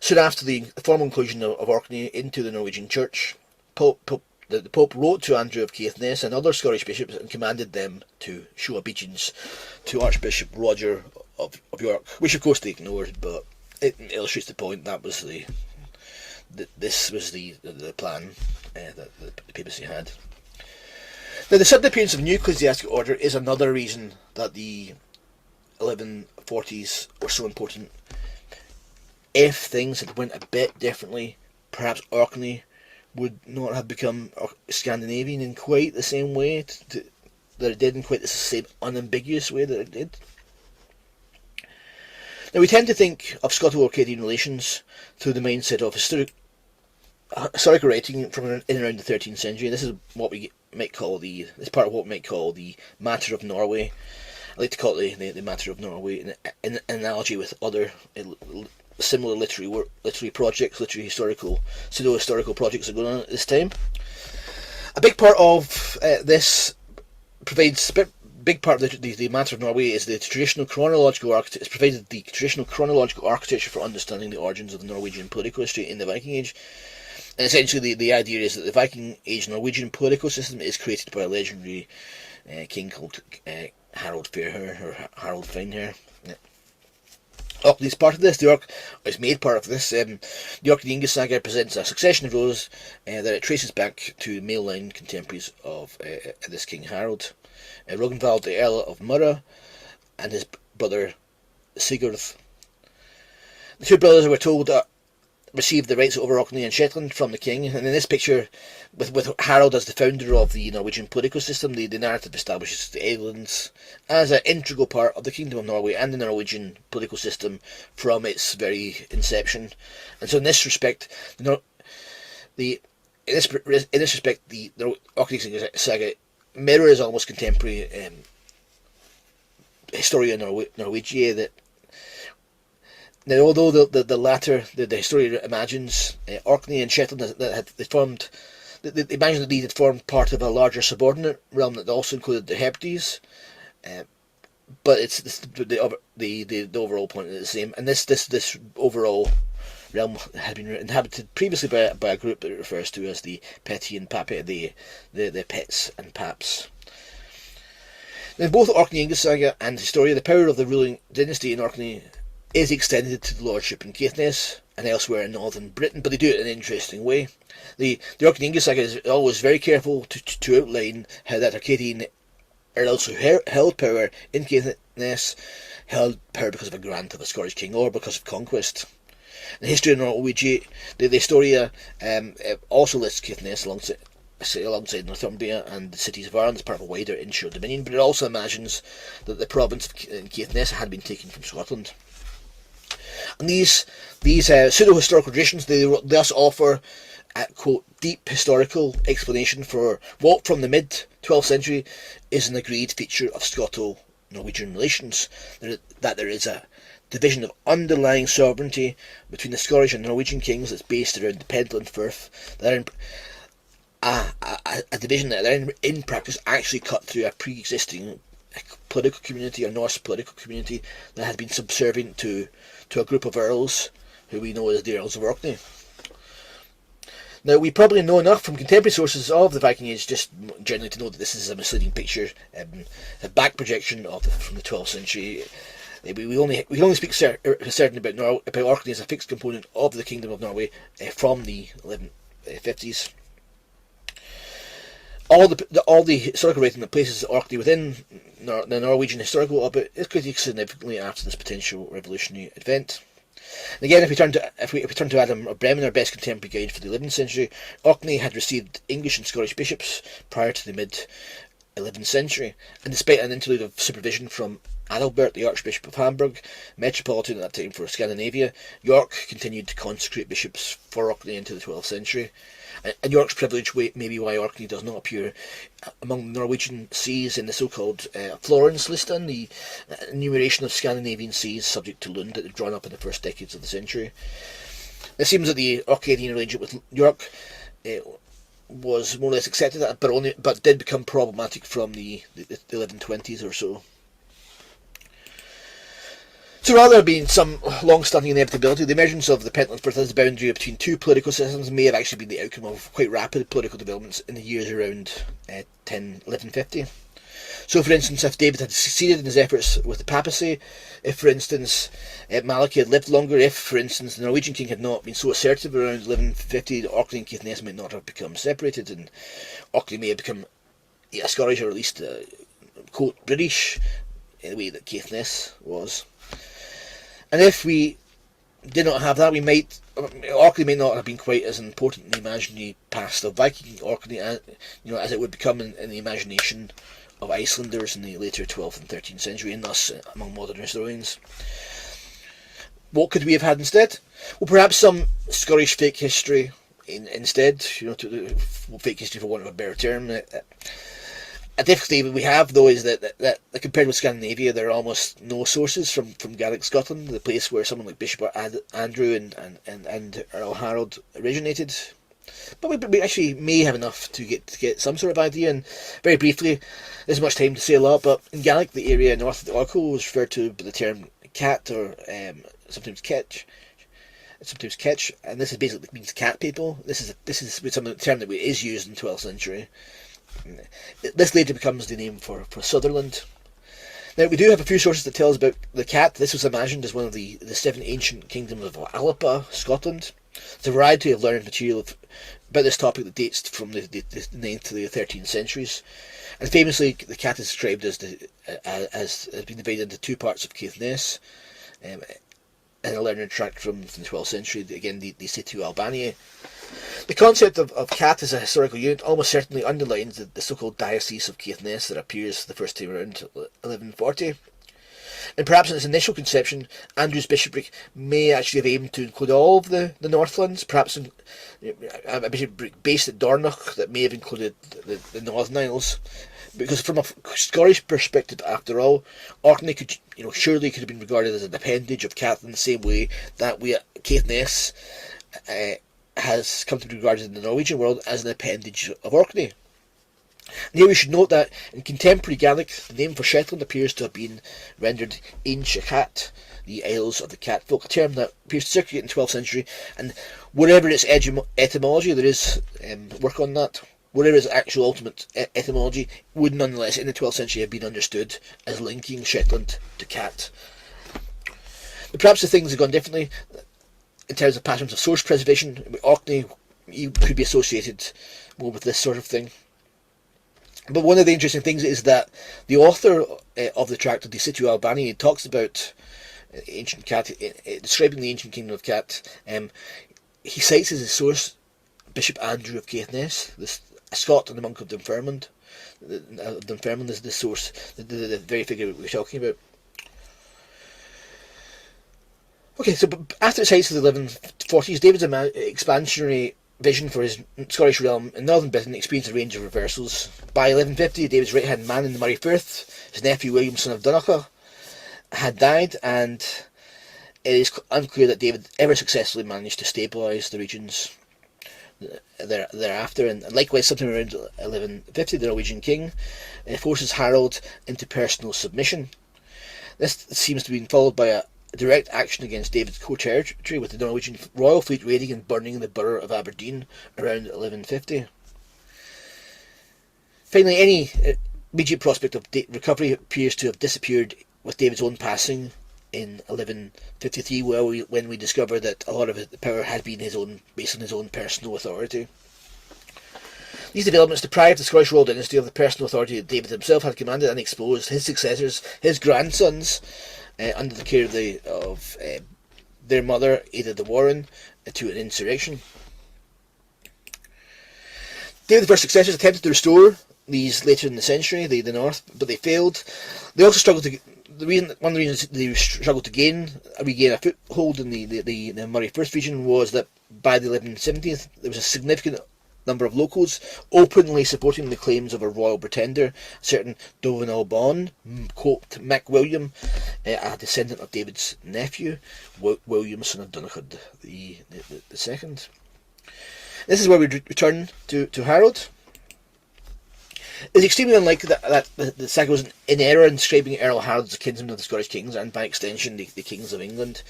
[SPEAKER 2] soon after the formal inclusion of Orkney into the Norwegian Church, the Pope wrote to Andrew of Caithness and other Scottish bishops and commanded them to show obedience to Archbishop Roger of York, which of course they ignored, but it illustrates the point. That was this was the plan that the papacy had. Now, the sudden appearance of new ecclesiastical order is another reason that the 1140s were so important. If things had went a bit differently, perhaps Orkney would not have become Scandinavian in quite the same way that it did, in quite the same unambiguous way that it did. Now, we tend to think of Scoto-Orcadian relations through the mindset of historical writing from in around the 13th century. This is what we might call this part of what we might call the matter of Norway. I like to call it the matter of Norway in analogy with other similar literary projects, pseudo-historical projects that are going on at this time. A big part of this provides big part of the matter of Norway is the traditional chronological architecture. It's provided the traditional chronological architecture for understanding the origins of the Norwegian political history in the Viking Age. And essentially, the idea is that the Viking Age Norwegian political system is created by a legendary king called Harald Fairhair or Harald Finehair. Orkney is part of this. The Ork is made part of this. The Orcadian saga presents a succession of roles that it traces back to male line contemporaries of this King Harald. Rognvald, the Earl of Murra, and his brother Sigurd. The two brothers were told received the rights over Orkney and Shetland from the king, and in this picture, with Harald as the founder of the Norwegian political system, the narrative establishes the islands as an integral part of the Kingdom of Norway and the Norwegian political system from its very inception. And so, in this respect, the Orkney saga mirrors almost contemporary Historia Norwegia. That now, although the latter, the Historia imagines Orkney and Shetland they formed, they imagine that these had formed part of a larger subordinate realm that also included the Hebrides, but it's the overall point is the same. And this overall realm had been inhabited previously by a group that it refers to as the Petty and Pape, the Pets and Paps. In both Orkney saga and Historia, the power of the ruling dynasty in Orkney is extended to the lordship in Caithness and elsewhere in northern Britain, but they do it in an interesting way. The Orkney saga is always very careful to outline how that Orcadian earls who held power in Caithness held power because of a grant of a Scottish king or because of conquest. The history of Norwegia, the Historia also lists Caithness alongside Northumbria and the cities of Ireland as part of a wider inshore dominion, but it also imagines that the province of Caithness had been taken from Scotland. And these pseudo-historical traditions, they thus offer a, quote, deep historical explanation for what from the mid-12th century is an agreed feature of Scoto-Norwegian relations, that there is a division of underlying sovereignty between the Scottish and Norwegian kings that's based around the Pentland Firth, that a division that in practice actually cut through a pre-existing political community or Norse political community that had been subservient to a group of earls who we know as the Earls of Orkney. Now, we probably know enough from contemporary sources of the Viking Age just generally to know that this is a misleading picture, a back projection from the 12th century. We can only speak certain about Orkney as a fixed component of the Kingdom of Norway from the 1150s. All the historical writing that places Orkney within the Norwegian historical orbit is critiqued significantly after this potential revolutionary event. And again, if we turn to Adam of Bremen, our best contemporary guide for the 11th century, Orkney had received English and Scottish bishops prior to the mid-11th century, and despite an interlude of supervision from Adalbert, the Archbishop of Hamburg, metropolitan at that time for Scandinavia, York continued to consecrate bishops for Orkney into the 12th century. And York's privilege may be why Orkney does not appear among the Norwegian seas in the so-called Florence list and the enumeration of Scandinavian seas subject to Lund that had drawn up in the first decades of the century. It seems that the Orcadian arrangement with York was more or less accepted, but did become problematic from the 1120s or so. So rather than being some long-standing inevitability, the emergence of the Pentland Firth as a boundary between two political systems may have actually been the outcome of quite rapid political developments in the years around 1150. So, for instance, if David had succeeded in his efforts with the papacy, if, for instance, Malachy had lived longer, if, for instance, the Norwegian king had not been so assertive around 1150, Orkney and Caithness might not have become separated, and Orkney may have become Scottish, or at least, quote, British, in the way that Caithness was. And if we did not have that, Orkney may not have been quite as important in the imaginary past of Viking Orkney, as it would become in the imagination of Icelanders in the later 12th and 13th century, and thus among modern historians. What could we have had instead? Well, perhaps some Scottish fake history instead, fake history for want of a better term. A difficulty we have, though, is that compared with Scandinavia, there are almost no sources from Gaelic Scotland, the place where someone like Bishop Andrew and Earl Harold originated. But we actually may have enough to get some sort of idea, and very briefly, there's much time to say a lot, but in Gaelic, the area north of the Ochil was referred to by the term cat, or sometimes ketch, and this is basically means cat people. This is some of the term that is used in the 12th century. This later becomes the name for Sutherland. Now, we do have a few sources that tell us about the cat. This was imagined as one of the 7 ancient kingdoms of Alapa, Scotland. There's a variety of learned material about this topic that dates from the 9th to the 13th centuries. And famously, the cat is described as being divided into two parts of Caithness, and a learned tract from the 12th century, again, the Situ Albaniae. The concept of cat as a historical unit almost certainly underlines the so-called Diocese of Caithness that appears the first time around 1140. And perhaps in its initial conception, Andrew's bishopric may actually have aimed to include all of the Northlands, perhaps a bishopric based at Dornoch that may have included the Northern Isles. Because from a Scottish perspective, after all, Orkney surely could have been regarded as an appendage of Cath in the same way that Caithness has come to be regarded in the Norwegian world as an appendage of Orkney. And here we should note that in contemporary Gaelic, the name for Shetland appears to have been rendered Ein Shakat, the Isles of the Cat folk, a term that appears to circulate in the 12th century, and whatever its etymology, there is work on that, whatever its actual ultimate etymology, would nonetheless in the 12th century have been understood as linking Shetland to Cat. But perhaps the things have gone differently in terms of patterns of source preservation. Orkney could be associated more with this sort of thing. But one of the interesting things is that the author of the tract of the Situ Albaniae talks about ancient Cat, describing the ancient kingdom of Cat. He cites as his source Bishop Andrew of Caithness, a Scot and a monk of Dunfermline. Dunfermline is the source, the very figure we're talking about. Okay, so after the heights of the 1140s, David's expansionary vision for his Scottish realm in northern Britain experienced a range of reversals. By 1150, David's right-hand man in the Moray Firth, his nephew William, son of Donegal, had died, and it is unclear that David ever successfully managed to stabilise the regions thereafter. And likewise, sometime around 1150, the Norwegian king forces Harold into personal submission. This seems to be followed by a direct action against David's core territory, with the Norwegian royal fleet raiding and burning the borough of Aberdeen around 1150. Finally, any immediate prospect of recovery appears to have disappeared with David's own passing in 1153, when we discover that a lot of the power had been based on his own personal authority. These developments deprived the Scottish royal dynasty of the personal authority that David himself had commanded, and exposed his successors, his grandsons, under the care of their mother, Ada de Warenne, to an insurrection. David I's successors attempted to restore these later in the century, the North, but they failed. They also struggled to one of the reasons they struggled to regain a foothold in the Moray Firth region was that by the 1170s there was a significant number of locals openly supporting the claims of a royal pretender, a certain Dovenel Bon, quote McWilliam, a descendant of David's nephew, William, son of Donogh the second. This is where we return to Harold. It's extremely unlikely that the saga was in error in describing Earl Harold as a kinsman of the Scottish kings, and by extension the kings of England,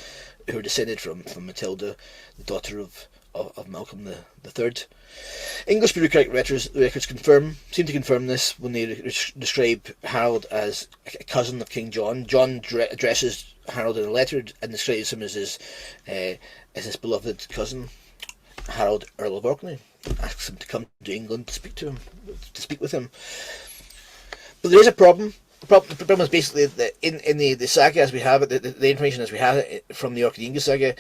[SPEAKER 2] who were descended from Matilda, the daughter of Malcolm the Third. English bureaucratic records seem to confirm this when they describe Harold as a cousin of King John. John addresses Harold in a letter and describes him as his beloved cousin, Harold, Earl of Orkney. Asks him to come to England to speak with him. But there is a problem. The problem is basically that in the saga as we have it, the information as we have it from the Orcadian saga,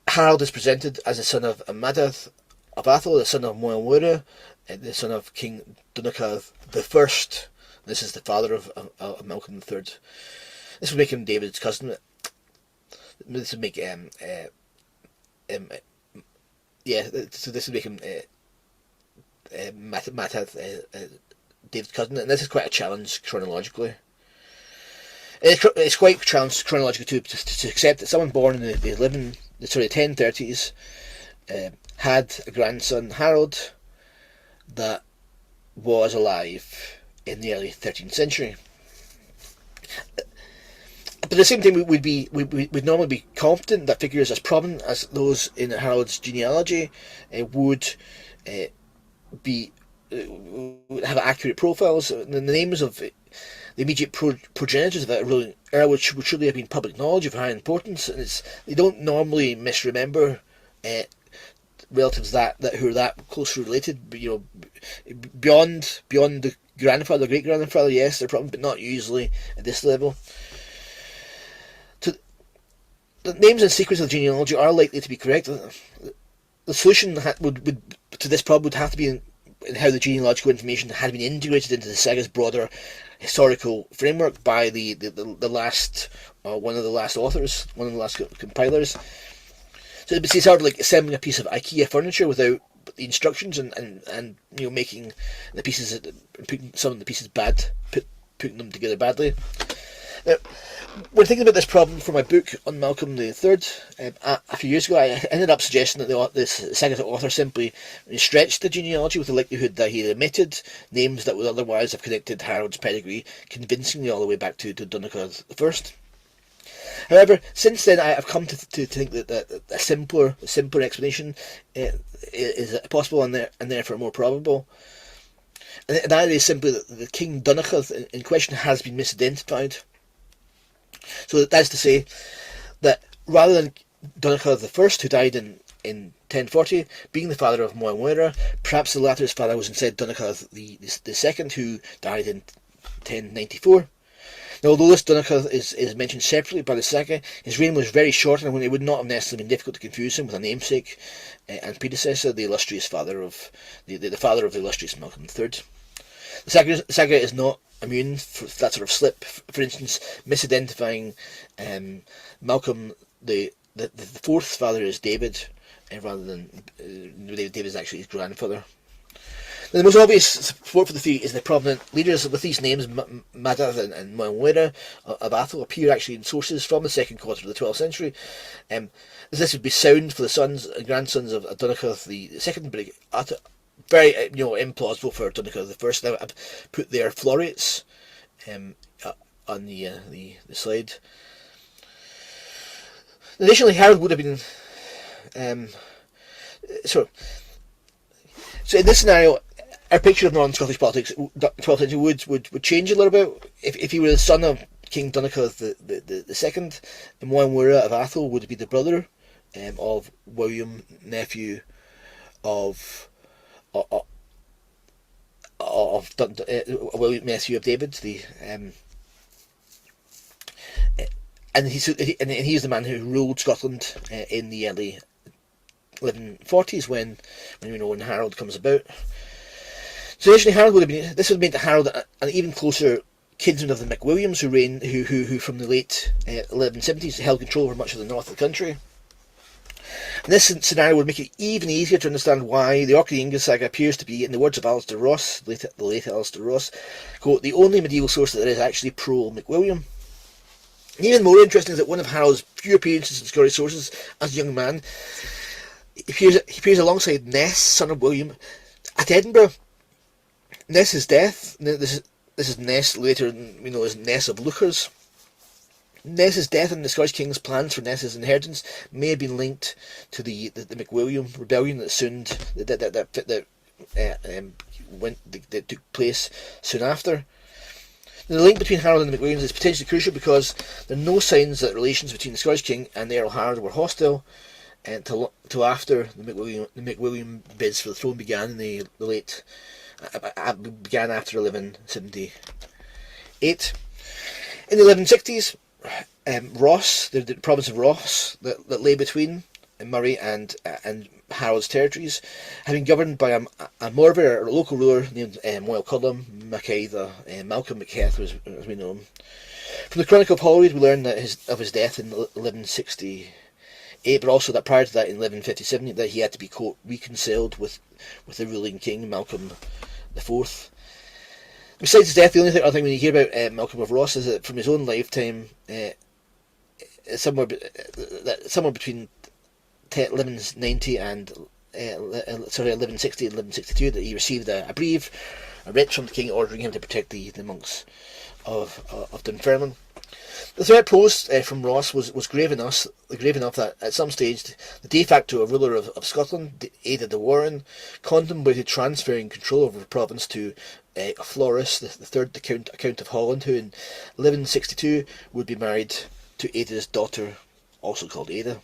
[SPEAKER 2] Harold is presented as the son of Madad of Athol, the son of Moelmurra, the son of King Donogh the First. This is the father of Malcolm the Third. This would make him David's cousin. This would make so this would make him Madad, David's cousin, and this is quite a challenge chronologically. It's quite a challenge chronologically to accept that someone born in the 1030s had a grandson, Harold, that was alive in the early 13th century. But at the same time, we'd normally be confident that figures as prominent as those in Harold's genealogy would have accurate profiles. The names of the immediate progenitors of that ruling earl would surely have been public knowledge of high importance, and they don't normally misremember relatives that who are that closely related. Beyond the grandfather, great grandfather, yes, they're probably, but not usually at this level. The names and sequence of the genealogy are likely to be correct. The solution to this problem would have to be in how the genealogical information had been integrated into the saga's broader historical framework by the last one of the last authors, one of the last compilers. So it's sort of like assembling a piece of IKEA furniture without the instructions and making the pieces, putting some of the pieces bad, putting them together badly. Now, when thinking about this problem for my book on Malcolm the Third, a few years ago, I ended up suggesting that this saga's author simply stretched the genealogy with the likelihood that he had omitted names that would otherwise have connected Harold's pedigree convincingly all the way back to Donogh the First. However, since then I have come to think that a simpler explanation is possible and therefore more probable. And that is simply that the King Donogh in question has been misidentified. So that's to say that rather than Donogh the First, who died in 1040, being the father of Moelmurra, perhaps the latter's father was instead Donogh the Second, who died in 1094. Now, although this Donogh is mentioned separately by the saga, his reign was very short, and it would not have necessarily been difficult to confuse him with a namesake and predecessor, the illustrious father of the father of the illustrious Malcolm III. The saga is not immune for that sort of slip. For instance, misidentifying Malcolm the fourth father as David, rather than David is actually his grandfather. Now, the most obvious support for the theory is the prominent leaders with these names, Madad and Moelmurra of Athol, appear actually in sources from the second quarter of the 12th century. This would be sound for the sons and grandsons of Donogh the Second, but very implausible for Donogh the First. Now I've put their floriates on the slide. Additionally, Harold would have been so in this scenario, our picture of non-Scottish politics 12th century would change a little bit. If he were the son of King Donogh the Second, and Moelmurra of Athol would be the brother of William, nephew of William, nephew of David, and he's the man who ruled Scotland in the early 1140s when Harold comes about. So initially, this would have made Harold an even closer kinsmen of the McWilliams, who from the late 1170s held control over much of the north of the country. And this scenario would make it even easier to understand why the Orcadian saga appears to be, in the words of Alistair Ross, the late Alistair Ross, quote, the only medieval source that is actually pro-McWilliam. Even more interesting is that one of Harold's few appearances in Scottish sources as a young man, he appears alongside Ness, son of William, at Edinburgh. Ness's death, this is Ness, later we know as Ness of Lookers. Ness's death and the Scottish king's plans for Ness's inheritance may have been linked to the McWilliam rebellion that took place soon after. The link between Harold and the McWilliams is potentially crucial because there are no signs that relations between the Scottish king and the Earl Harold were hostile until after the McWilliam bids for the throne began after 1178. In the 1160s, Ross, the province of Ross, that lay between Murray and Harold's territories, had been governed by a Morver, a local ruler named Moyle Cullum Malcolm McHeth, as we know him. From the Chronicle of Holyrood, we learn that of his death in 1168, but also that prior to that, in 1157, that he had to be, quote, reconciled with the ruling king, Malcolm IV. Besides his death, the only other thing we hear about Malcolm of Ross is that from his own lifetime, somewhere between 1190 and 1160 and 1162, that he received a writ from the king ordering him to protect the monks of Dunfermline. The threat posed from Ross was grave enough that at some stage the de facto ruler of Scotland, Ada de Warenne, contemplated transferring control over the province to Floris, the third Count of Holland, who in 1162 would be married to Ada's daughter, also called Ada.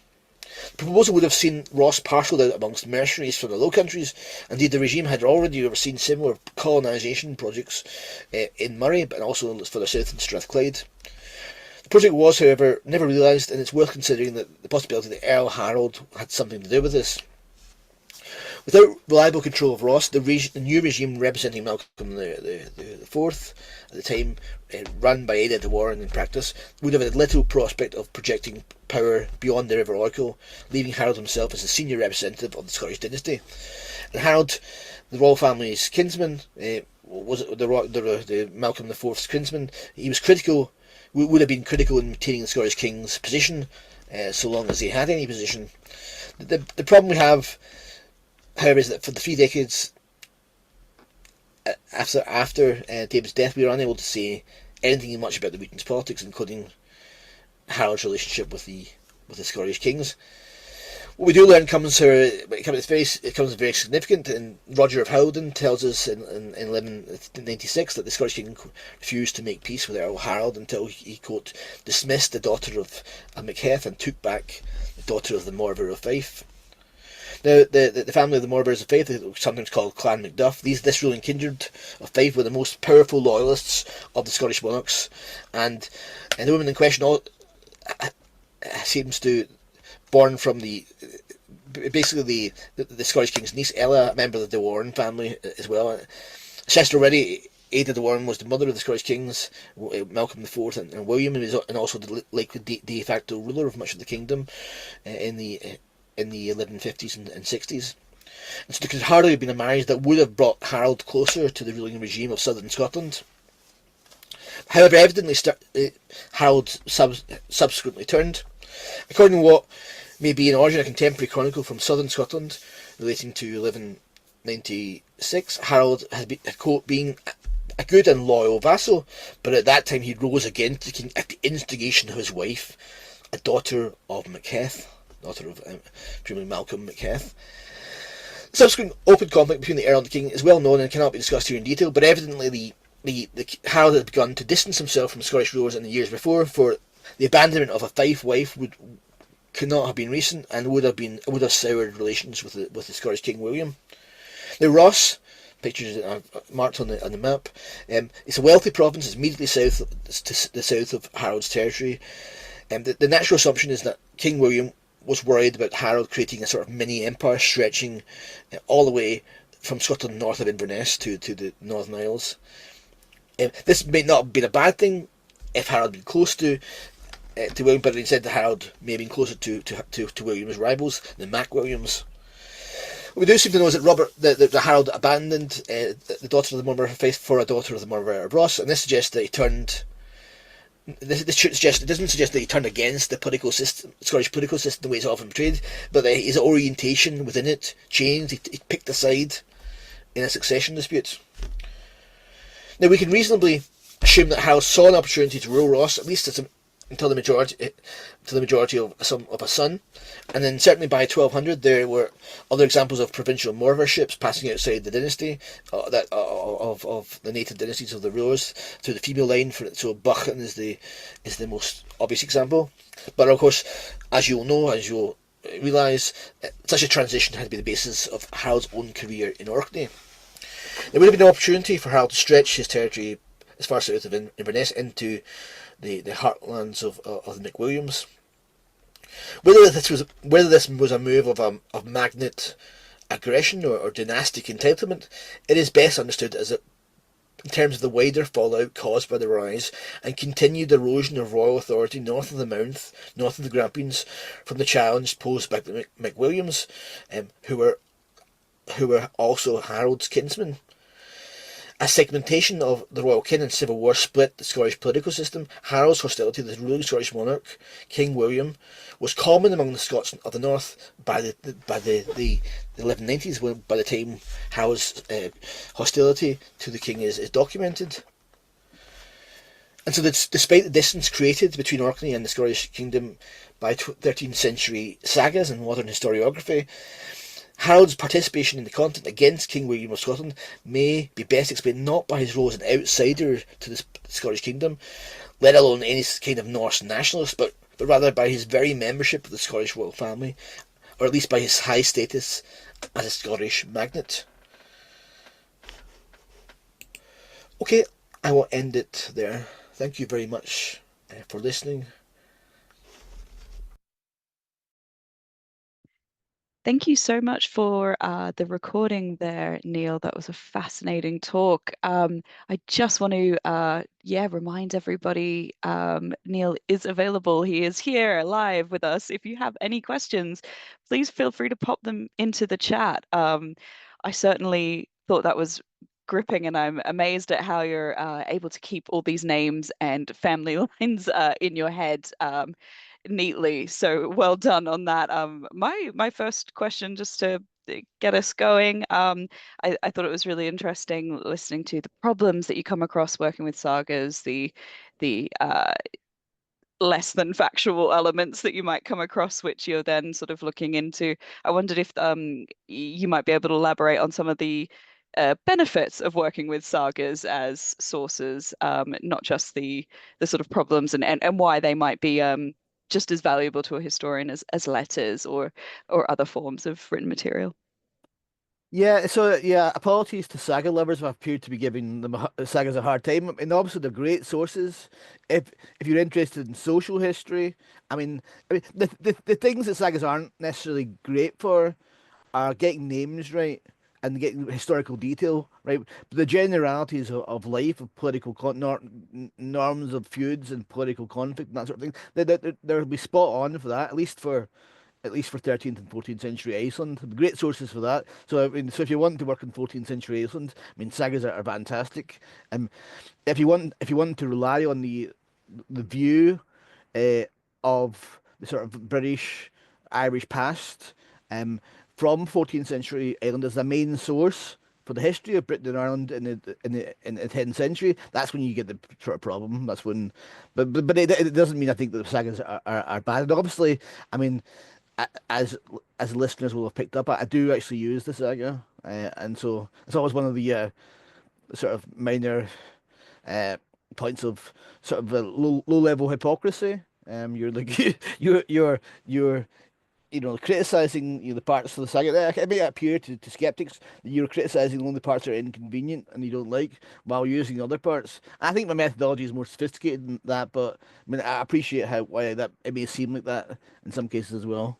[SPEAKER 2] The proposal would have seen Ross parcelled out amongst mercenaries from the Low Countries. Indeed, the regime had already overseen similar colonisation projects in Murray, but also further south in Strathclyde. The project was, however, never realised, and it's worth considering that the possibility that Earl Harold had something to do with this. Without reliable control of Ross, the new regime representing Malcolm IV, at the time run by Ada de Warenne in practice, would have had little prospect of projecting power beyond the River Ochil, leaving Harold himself as the senior representative of the Scottish dynasty. And Harold, the royal family's kinsman, was the Malcolm IV's kinsman. He was critical. Would have been critical in maintaining the Scottish king's position, so long as he had any position. The problem we have, however, is that for the 3 decades after David's death, we were unable to say anything much about the region's politics, including Harold's relationship with the Scottish kings. What we do learn comes very significant, and Roger of Howden tells us in 1196 that the Scottish king refused to make peace with Earl Harold until he, quote, dismissed the daughter of McHeth and took back the daughter of the Morver of Fife. Now, the family of the Morvers of Fife, sometimes called Clan Macduff, this ruling kindred of Fife were the most powerful loyalists of the Scottish monarchs, and the woman in question seems to born from the Scottish king's niece Ella, a member of the de Warenne family as well. Stressed already, Ada de Warenne was the mother of the Scottish kings, Malcolm IV and William, and also the likely de facto ruler of much of the kingdom in the 1150s and 60s. And so there could hardly have been a marriage that would have brought Harold closer to the ruling regime of southern Scotland. However, evidently Harold subsequently turned. According to what may be in origin a contemporary chronicle from southern Scotland relating to 1196, Harold had been, quote, being a good and loyal vassal, but at that time he rose against the king at the instigation of his wife, a daughter of McHeth, daughter of presumably Malcolm McHeth. The subsequent open conflict between the Earl and the King is well known and cannot be discussed here in detail, but evidently the Harold had begun to distance himself from Scottish rulers in the years before, for the abandonment of a Fife wife could not have been recent and would have soured relations with the Scottish King William. Now Ross, pictures marked on the map, it's a wealthy province. It's immediately south of Harold's territory. The natural assumption is that King William was worried about Harold creating a sort of mini empire stretching all the way from Scotland north of Inverness to the Northern Isles. This may not have been a bad thing if Harold had been close to William, but instead Harold may have been closer to William's rivals, the Mac Williams. What we do seem to know is that the Harold abandoned the daughter of the murderer of Faith for a daughter of the murderer of Ross, and this suggests that he turned. This suggests, it doesn't suggest that he turned against the political system, Scottish political system, the way it's often portrayed, but that his orientation within it changed. He picked a side in a succession dispute. Now we can reasonably assume that Harold saw an opportunity to rule Ross, at least until the majority of a son, and then certainly by 1200 there were other examples of provincial morvarships passing outside the dynasty of the native dynasties of the rulers through the female line. So Buchan is the most obvious example, but of course, as you'll realise, such a transition had to be the basis of Harold's own career in Orkney. There would have been an opportunity for Harold to stretch his territory as far south of Inverness into the heartlands of the McWilliams. Whether this was a move of magnet aggression or dynastic entitlement, it is best understood as in terms of the wider fallout caused by the rise and continued erosion of royal authority north of the Mount, north of the Grampians, from the challenge posed by the McWilliams, who were also Harold's kinsmen. As segmentation of the royal kin and civil war split the Scottish political system, Harold's hostility to the ruling Scottish monarch, King William, was common among the Scots of the north by the 1190s, by the time Harold's hostility to the king is documented. And so despite the distance created between Orkney and the Scottish kingdom by 13th century sagas and modern historiography, Harold's participation in the conflict against King William of Scotland may be best explained not by his role as an outsider to the Scottish kingdom, let alone any kind of Norse nationalist, but rather by his very membership of the Scottish royal family, or at least by his high status as a Scottish magnate. Okay, I will end it there. Thank you very much for listening.
[SPEAKER 1] Thank you so much for the recording there, Neil. That was a fascinating talk. I just want to, yeah, remind everybody Neil is available. He is here live with us. If you have any questions, please feel free to pop them into the chat. I certainly thought that was gripping, and I'm amazed at how you're able to keep all these names and family lines in your head. Neatly. So well done on that. My first question, just to get us going, I thought it was really interesting listening to the problems that you come across working with sagas, the less than factual elements that you might come across, which you're then sort of looking into. I wondered if you might be able to elaborate on some of the benefits of working with sagas as sources, not just the sort of problems and why they might be just as valuable to a historian as letters or other forms of written material.
[SPEAKER 3] Yeah, apologies to saga lovers if I've appeared to be giving sagas a hard time. I mean, obviously they're great sources. If you're interested in social history, the things that sagas aren't necessarily great for are getting names right and getting historical detail right. But the generalities of life, of political norms of feuds and political conflict and that sort of thing, they'll be spot on for that, at least for 13th and 14th century Iceland. Great sources for that. So I mean, so if you want to work in 14th century Iceland, I mean, sagas are fantastic. If you want to rely on the view uh, of the sort of British Irish past from 14th century Ireland as the main source for the history of Britain and Ireland in the 10th century, that's when you get the sort of problem. That's when, but it doesn't mean I think that the sagas are bad. And obviously, I mean, as listeners will have picked up, I do actually use the saga, and so it's always one of the sort of minor uh, points of sort of a low level hypocrisy. You're like you're criticizing the parts of the saga. It may appear to skeptics that you're criticizing only parts that are inconvenient and you don't like, while using other parts. I think my methodology is more sophisticated than that, but I mean I appreciate why that it may seem like that in some cases as well.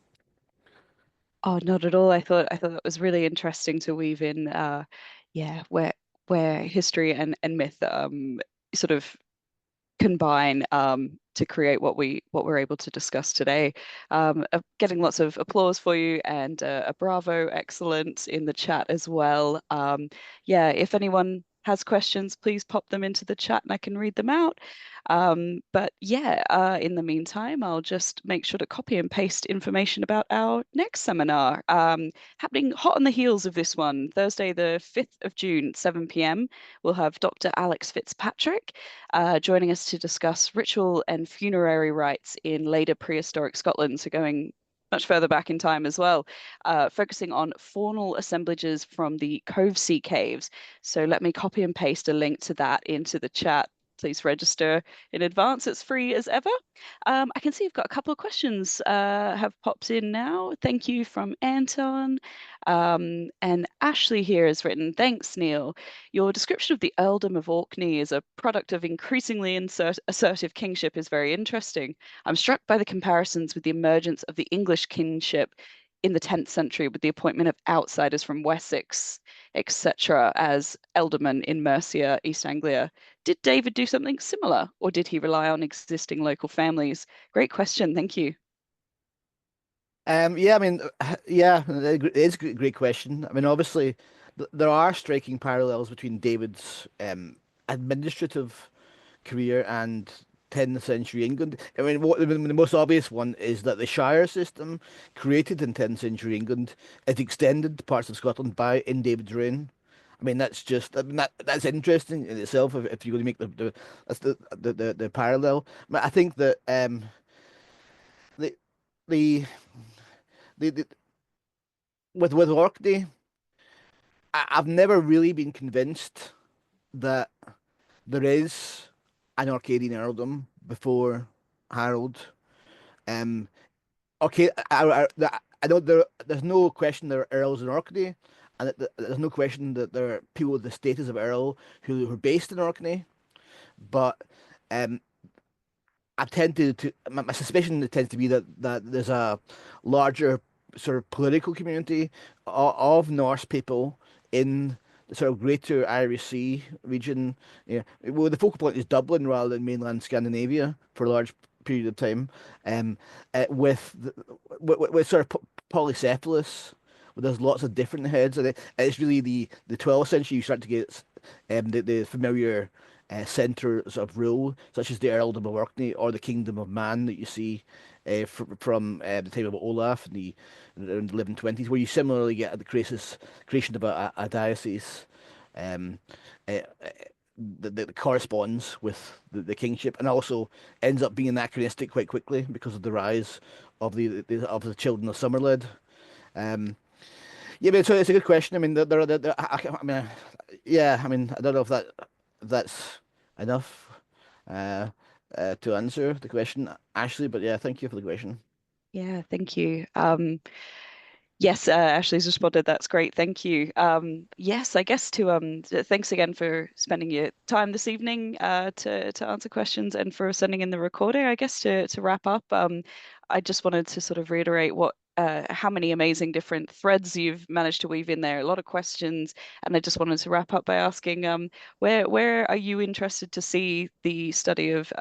[SPEAKER 1] Oh, not at all. I thought that was really interesting to weave in, yeah, where where history and myth sort of combine to create what we're able to discuss today. Getting lots of applause for you and a bravo, excellent in the chat as well. Yeah, if anyone has questions, please pop them into the chat and I can read them out. But yeah, in the meantime, I'll just make sure to copy and paste information about our next seminar, happening hot on the heels of this one, Thursday, the 5th of June, 7 p.m. We'll have Dr. Alex Fitzpatrick joining us to discuss ritual and funerary rites in later prehistoric Scotland, so going much further back in time as well, focusing on faunal assemblages from the Covesea caves. So let me copy and paste a link to that into the chat. Please register in advance. It's free as ever. I can see you've got a couple of questions have popped in now. Thank you from Anton. And Ashley here has written, thanks, Neil. Your description of the earldom of Orkney as a product of increasingly assertive kingship is very interesting. I'm struck by the comparisons with the emergence of the English kingship in the 10th century with the appointment of outsiders from Wessex, etc., as ealdormen in Mercia, East Anglia. Did David do something similar, or did he rely on existing local families? Great question. Thank you.
[SPEAKER 3] Yeah, I mean, yeah, it is a great question. I mean, obviously, there are striking parallels between David's administrative career and 10th century England. I mean, the most obvious one is that the Shire system created in 10th century England is extended to parts of Scotland by in David's reign. I mean, I mean, that's interesting in itself if you're going to make that's the parallel. I mean, I think that the the the with Orkney, I've never really been convinced that there is an Orcadian earldom before Harold. Um, okay, I know there's no question there are earls in Orkney, and there's no question that there are people with the status of earl who are based in Orkney. But um, I tend to my suspicion tends to be that there's a larger sort of political community of Norse people in the sort of greater Irish Sea region. Yeah, well, the focal point is Dublin rather than mainland Scandinavia for a large period of time, um, with sort of polycephalous, where there's lots of different heads, and it's really the 12th century you start to get the familiar centres of rule, such as the Earldom of Orkney or the Kingdom of Man that you see from the time of Olaf in the 1120s, where you similarly get the creation of a diocese um, uh, uh, that corresponds with the kingship, and also ends up being anachronistic quite quickly because of the rise of the children of Somerled. Um, yeah, but so it's a good question. I mean, I mean, yeah, I mean, I don't know if that's enough to answer the question, Ashley. But yeah, thank you for the question.
[SPEAKER 1] Yeah, thank you. Yes, Ashley's responded. That's great. Thank you. Yes, I guess thanks again for spending your time this evening to answer questions and for sending in the recording. I guess to wrap up, I just wanted to sort of reiterate what how many amazing different threads you've managed to weave in there. A lot of questions, and I just wanted to wrap up by asking, where are you interested to see the study of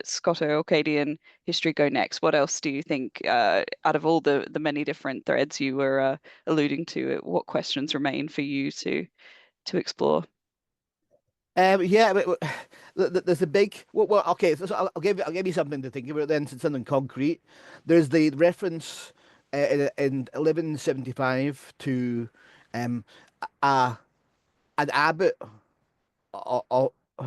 [SPEAKER 1] Scoto-Orcadian history go next? What else do you think, out of all the many different threads you were alluding to, what questions remain for you to explore?
[SPEAKER 3] Yeah, there's a big okay. So I'll give you something to think about then, something concrete. There's the reference in 1175 to um a an abbot,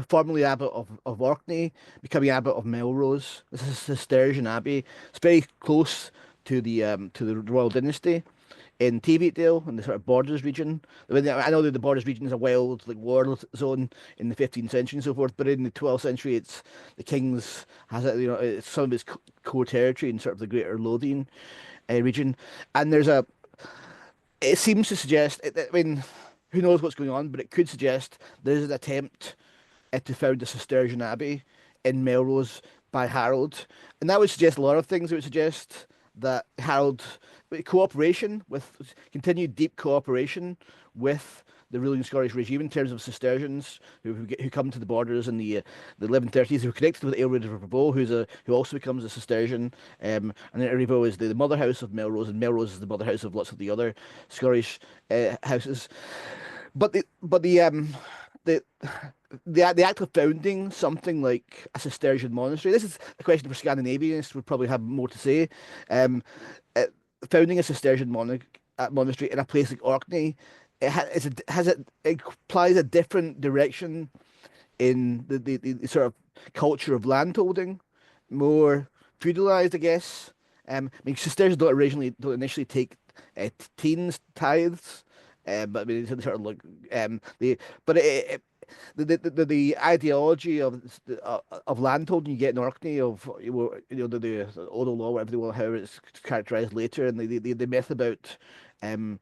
[SPEAKER 3] formerly abbot of Orkney, becoming abbot of Melrose. This is Cistercian Abbey. It's very close to the royal dynasty in Teviotdale in the sort of Borders region. I mean, I know that the Borders region is a wild like war zone in the 15th century and so forth, but in the 12th century, it's the king's has it, it's some of his core territory in sort of the Greater Lothian region, and it seems to suggest. I mean, who knows what's going on, but it could suggest there's an attempt to found a Cistercian Abbey in Melrose by Harold, and that would suggest a lot of things. It would suggest that Harold, continued deep cooperation with the ruling Scottish regime in terms of Cistercians who come to the borders in the 1130s, who are connected with Aelred of Ribot, who also becomes a Cistercian. And then Ribot is the mother house of Melrose, and Melrose is the mother house of lots of the other Scottish houses. But the the act of founding something like a Cistercian monastery. This is a question for Scandinavians would probably have more to say. Um, uh, Founding a Cistercian monastery in a place like Orkney, it implies a different direction in the sort of culture of landholding, more feudalized, I guess. I mean, Cistercians don't initially take teens tithes, but I mean, it's sort of like the but the ideology of landholding you get in Orkney the Odo law, whatever they want, how it's characterized later, and the myth um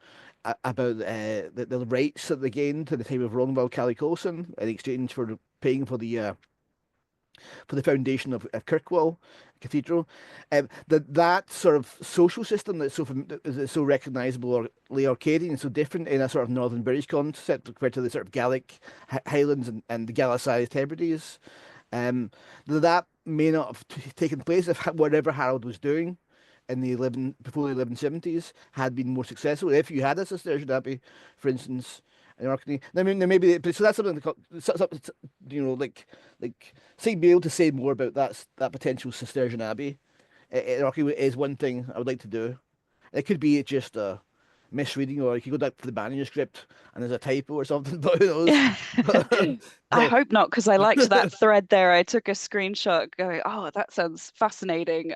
[SPEAKER 3] about the rights that they gained at the time of Ronval Calicosson in exchange for paying for the foundation of Kirkwall Cathedral. That sort of social system that's so recognizable or Orcadian, so different in a sort of Northern British concept compared to the sort of Gallic Highlands and the Gallicized Hebrides. That may not have taken place if whatever Harold was doing in the 11 before the 1170s had been more successful. If you had a Cistercian abbey, for instance, in Orkney, I mean, there may be, so that's something like say be able to say more about that potential Cistercian abbey in Orkney is one thing I would like to do. It could be just a misreading, or you could go back to the manuscript and there's a typo or something, but who knows?
[SPEAKER 1] I hope not, because I liked that thread there. I took a screenshot going, oh, that sounds fascinating.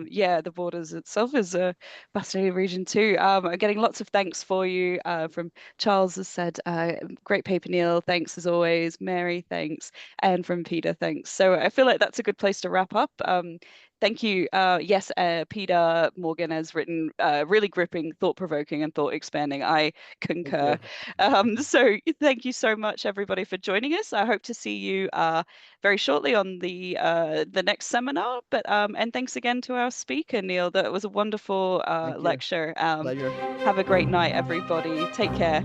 [SPEAKER 1] Yeah, the borders itself is a fascinating region too. I'm getting lots of thanks for you from Charles has said, great paper, Neil. Thanks as always. Mary, thanks. And from Peter, thanks. So I feel like that's a good place to wrap up. Thank you. Yes, Peter Morgan has written really gripping, thought-provoking, and thought-expanding. I
[SPEAKER 3] Thank
[SPEAKER 1] concur.
[SPEAKER 3] you. Thank you.
[SPEAKER 1] So thank you so much, everybody, for joining us. I hope to see you very shortly on the next seminar. But and thanks again to our speaker, Neil. That was a wonderful
[SPEAKER 3] Thank you.
[SPEAKER 1] lecture.
[SPEAKER 3] Pleasure.
[SPEAKER 1] Have a great night, everybody. Take care.